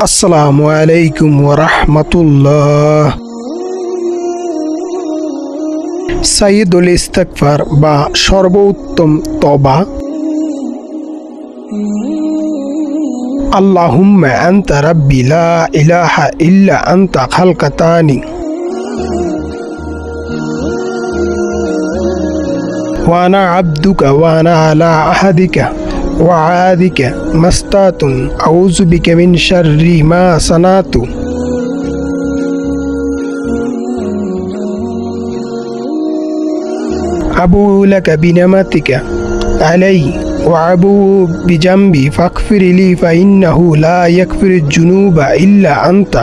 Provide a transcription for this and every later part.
আসসালামু আলাইকুম ওয়া রাহমাতুল্লাহ। সাইয়্যিদুল ইস্তিগফার বা সর্বোত্তম তওবা। আল্লাহুম্মা আনতা রাব্বি লা ইলাহা ইল্লা আনতা খালকাতানি ওয়া আনা আবদুকা ওয়া আনা আলা আহাদিকা وعادك ما استطعت أعوذ بك من شر ما صنعت أبوء لك بنعمتك علي وأبوء بذنبي فاغفر لي فإنه لا يغفر الذنوب إلا أنت।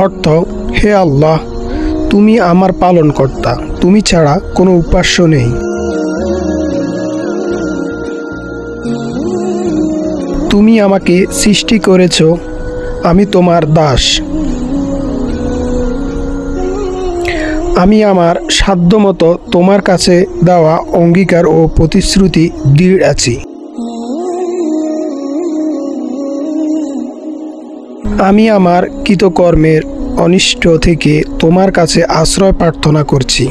অর্থ, হে আল্লাহ, তুমি আমার পালনকর্তা, তুমি ছাড়া কোনো উপাস্য নেই। তুমি আমাকে সৃষ্টি করেছ, আমি তোমার দাস। আমি আমার সাধ্যমতো তোমার কাছে দেওয়া অঙ্গীকার ও প্রতিশ্রুতি দৃঢ় আছি। আমি আমার কৃতকর্মের অনিষ্ট থেকে তোমার কাছে আশ্রয় প্রার্থনা করছি।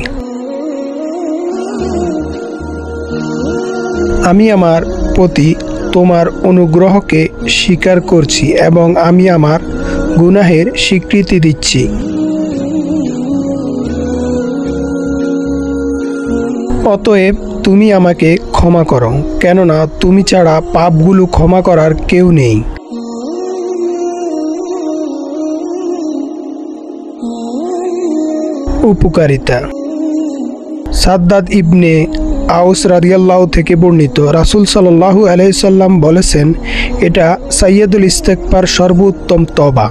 আমি আমার প্রতি তোমার অনুগ্রহকে স্বীকার করছি এবং আমি আমার গুনাহের স্বীকৃতি দিচ্ছি। অতএব তুমি আমাকে ক্ষমা করো, কেননা তুমি ছাড়া পাপগুলো ক্ষমা করার কেউ নেই। উপকারিতা। সাদ্দাদ ইবনে আউস রাদিয়াল্লাহু থেকে বর্ণিত, রাসূল সাল্লাল্লাহু আলাইহি সাল্লাম বলেছেন, এটা সাইয়্যিদুল ইস্তিগফার সর্বোত্তম তওবা।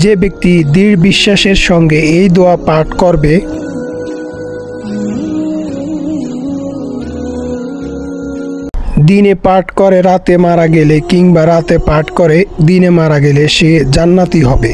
যে ব্যক্তি দৃঢ় বিশ্বাসের সঙ্গে এই দোয়া পাঠ করবে, দিনে পাঠ করে রাতে মারা গেলে কিংবা রাতে পাঠ করে দিনে মারা গেলে সে জান্নাতি হবে।